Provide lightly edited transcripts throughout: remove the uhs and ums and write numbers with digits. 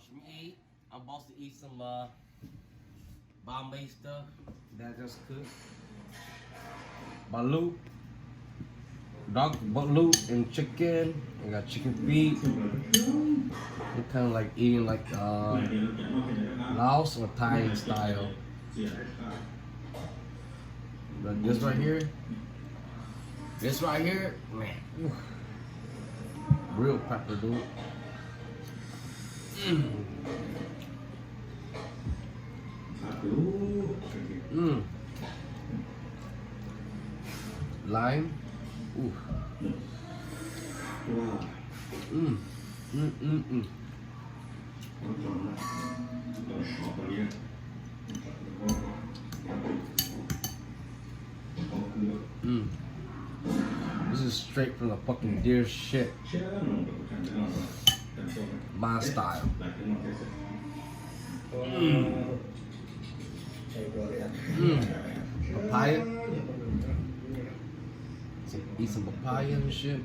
Watch me eat. I'm about to eat some Bombay stuff that I just cooked. Balut, dog balut and chicken. I got chicken feet. It's kind of like eating like Laos or Thai style. But this right here, man, real pepper, dude. Lime. Ooh. This is straight from the fucking deer shit. My style. Papaya. Eat some papaya and shit.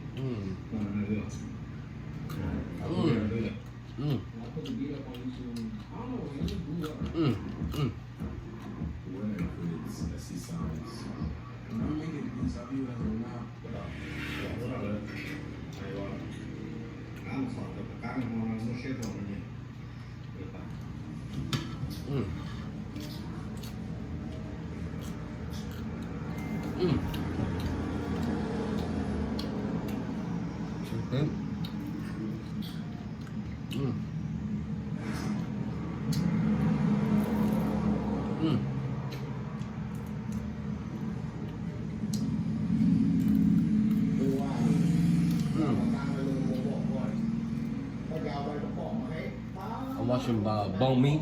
I'm watching Bone Meat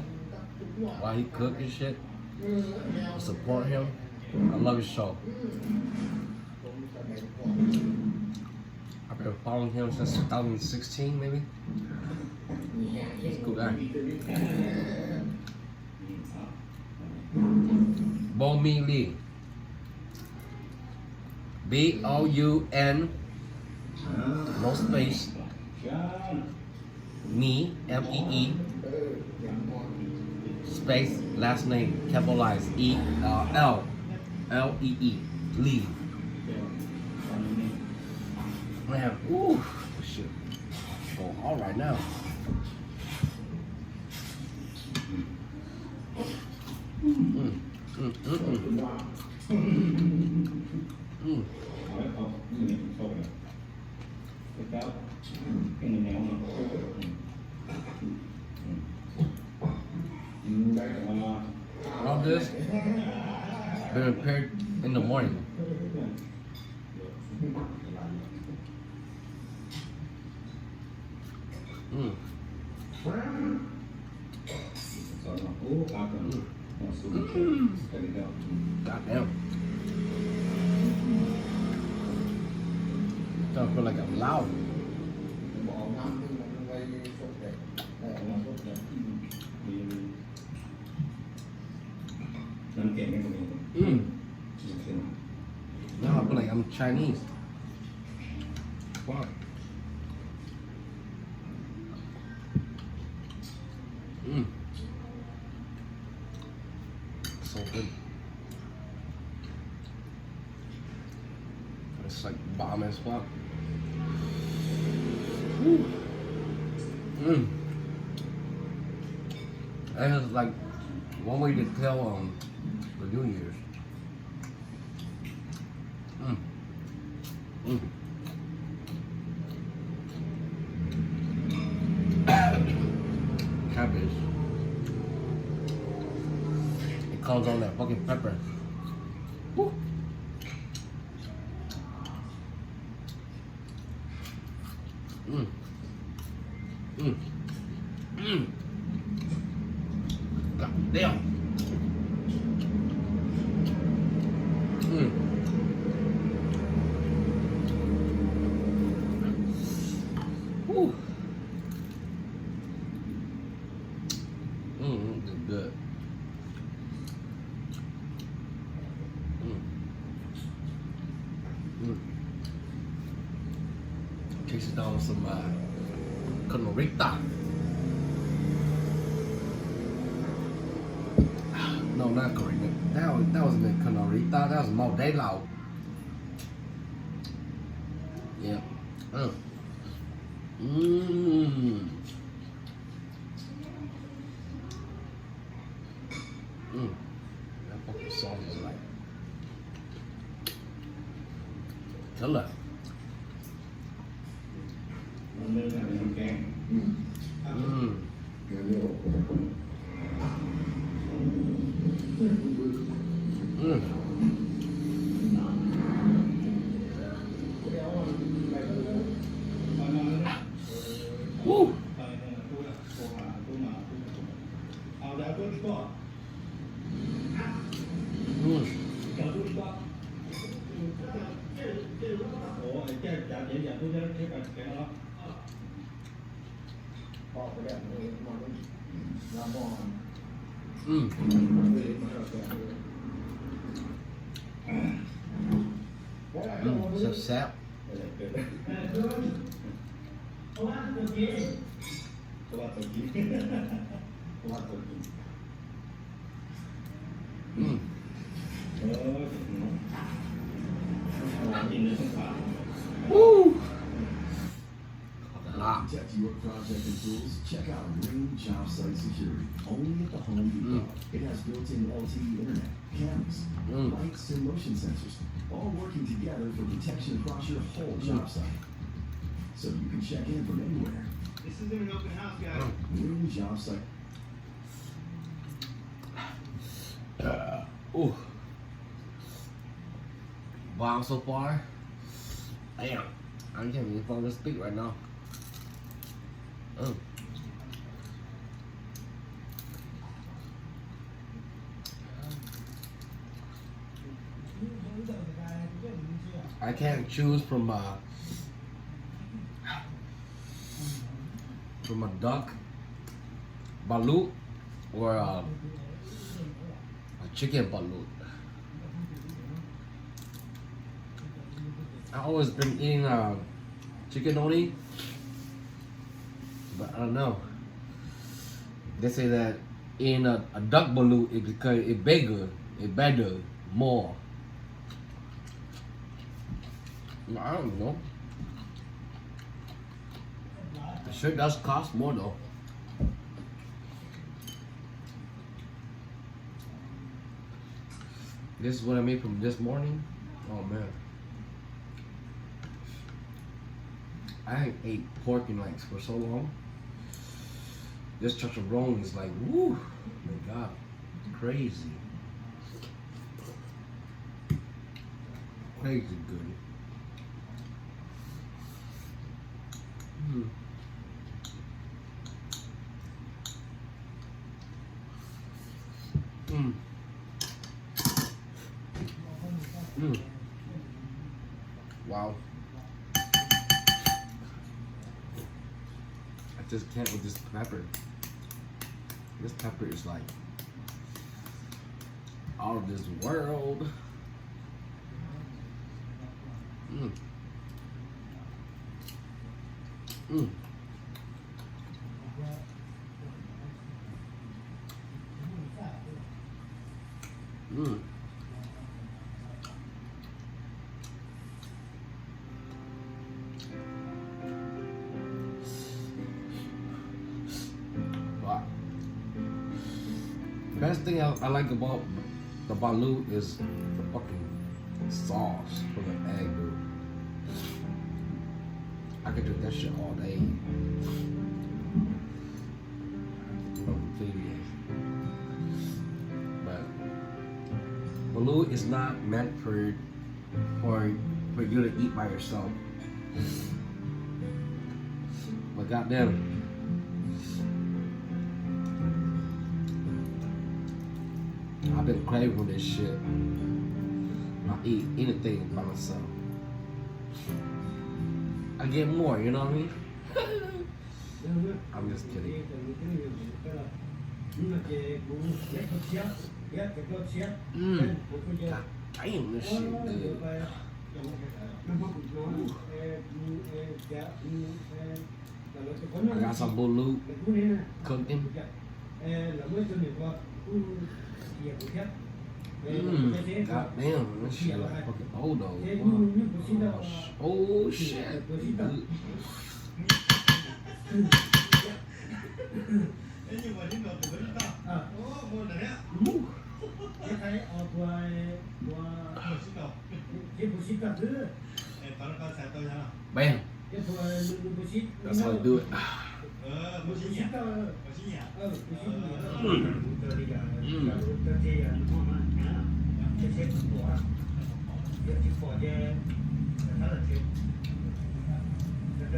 while he cook and shit. I support him. I love his show. I've been following him since 2016, maybe. He's a cool guy. Bone Meat Lee. B-O-U-N, no space, me, M-E-E, space, last name, capitalized, E-L-L-E-E, Lee. Man, ooh, shit, going all right now. All this been prepared in the morning. Goddamn. I feel like I'm loud. Now I feel like I'm Chinese. Fuck. So good. It's like bomb as fuck. That is like one way to tell the New Year's. Cabbage. It comes on that fucking pepper. Woo. God damn. Woo. This is good. Chase it down with some Conorita. No, not curry. That wasn't in Canorita. That was Mau De Lao. Yeah. Mm. Mmm. Mm. That fucking sauce is like killer. Mm. Mm. Woo. Mm. Mm. So sap. Mm. Woo. Ah. Protect your project and tools. Check out Ring Job Site Security. Only at the Home Depot. It has built-in LTE internet, cameras, lights, and motion sensors, all working together for protection across your whole job site. So you can check in from anywhere. This isn't an open house, guys. Ring Job Site. Ooh. Bomb so far. Damn. I can't even fall asleep right now. I can't choose from a duck balut or a chicken balut. I always been eating chicken only, but I don't know. They say that in a duck balut it because it bigger, it better, more. I don't know. It sure does cost more though. This is what I made from this morning. Oh man. I ain't ate pork and legs for so long. This chicharron is like, woo, my God, crazy. Crazy good. Mm. Mm. Mm. Wow. I just can't with this pepper. This pepper is like out of this world. Mm. Mm. Mm. Wow. Best thing I like about the balut is the fucking sauce for the egg, dude. I could drink that shit all day. But balut is not meant for you to eat by yourself. But goddamn. I've been craving this shit. I eat anything by myself. I get more, you know what I mean? I'm just kidding. God damn, this shit good. I got some balut cooking. God damn, this shit like fucking old though. Oh shit. Thế nhưng mà đến đầu thì vẫn to. Một là đấy ạ. Một xin đầu. Có nó con xài tôi ra nào. Bam. That's how you do it. Một xin nhỉ. Một xin nhỉ.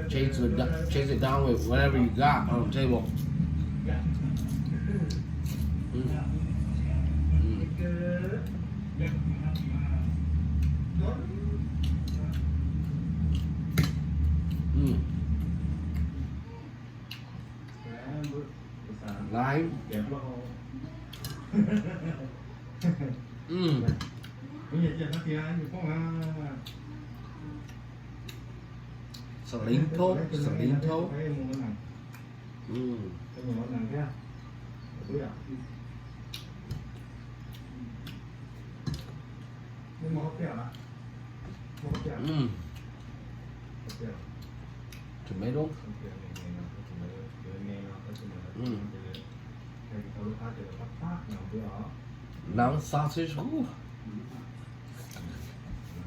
Chase it down with whatever you got on the table. Lime. Bây giờ chuyện nó kia anh có Salinto. cái món này. Cái món này kia. Bây giờ. Cái món kia là. Món kia. Tomato. Now sausage. Ooh.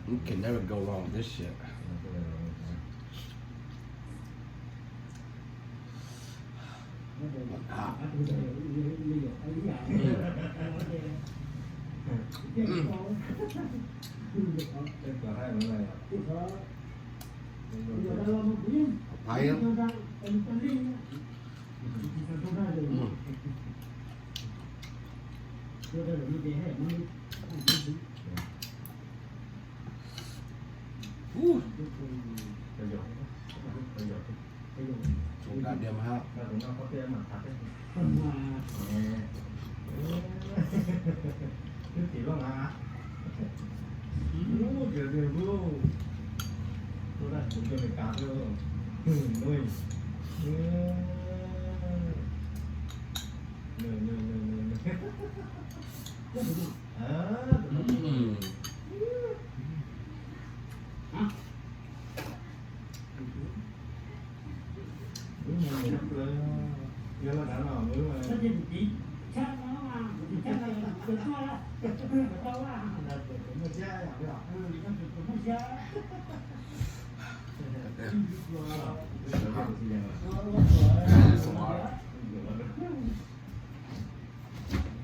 You can never go wrong with this shit. Papaya. So goddamn hot.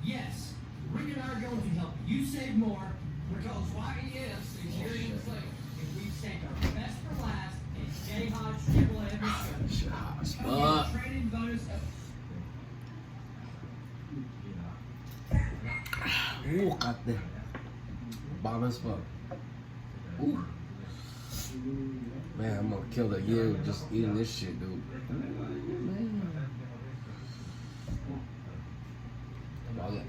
Yes, Ring and I are going to help you save more because YES is here to play. And we've saved our best for last and J Hodge Chevrolet Spot. training bonus of Ooh, goddamn. Bomb as fuck. Ooh. Man, I'm gonna kill the year with just eating this shit, dude. Oh, yeah.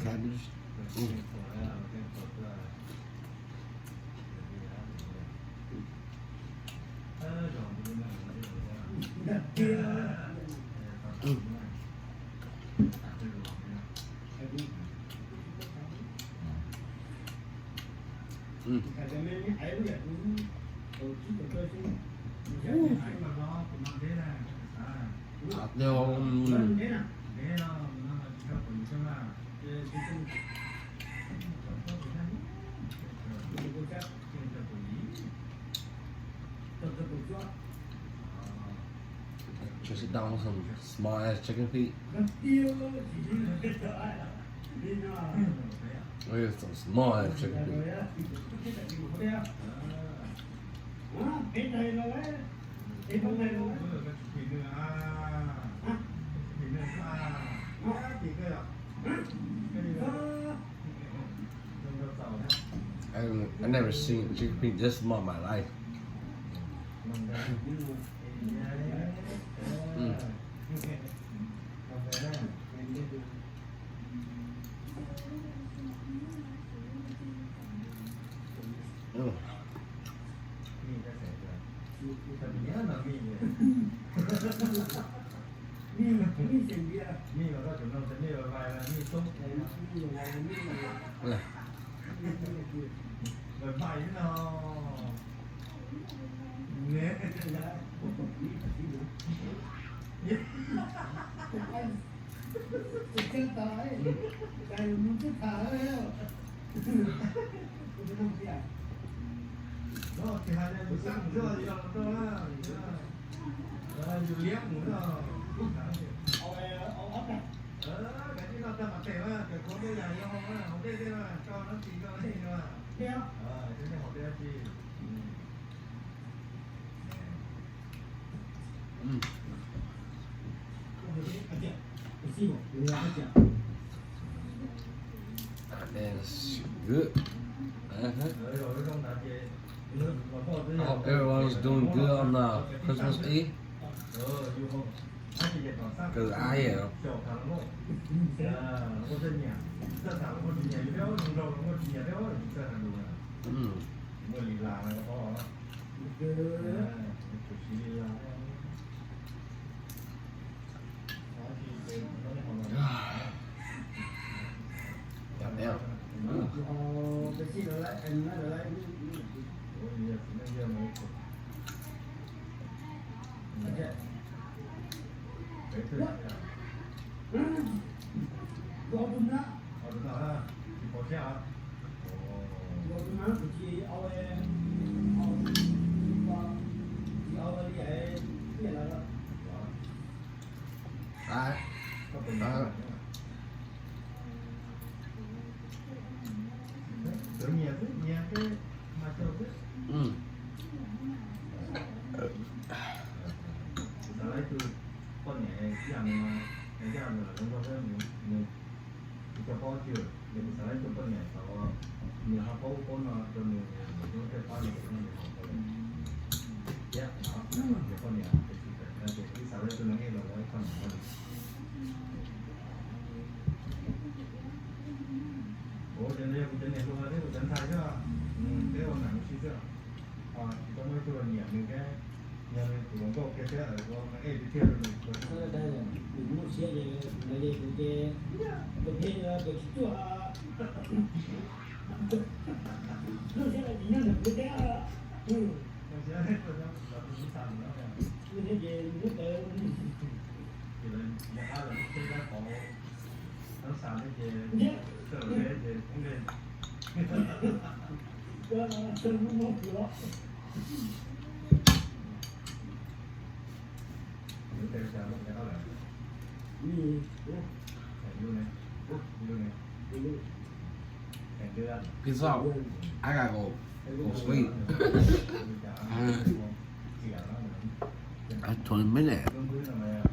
Cabbage. Just sit down with some small ass chicken feet. Look at some small ass chicken feet. I never seen chicken feet this small in my life. มีเสียงเบียร์มีเราก็ถึงเราจะมีอะไรแล้วมีต้มอะไรนะมีอะไรมีอะไร เออ เปิดไฟเนาะเนี่ยจะตายใจมันจะตายแล้วไม่ต้องเสียก็ที่หาได้สั่งเสื้อที่เราตัวอยู่เลี้ยงหมูเนาะเอาอัพนะแต่ที่เราทำมาแต่ว่าแต่คนได้ใหญ่ยังว่าเขาได้ว่าก็น้ำจีก็ได้ว่าเดี๋ยวที่นี่เขาได้จี อืม That's good. Uh-huh. I hope everyone's doing good on Christmas Eve. Because I am. Mm. Damn. Alright. Mm. Peace out. I gotta go sleep. That's 20 minutes.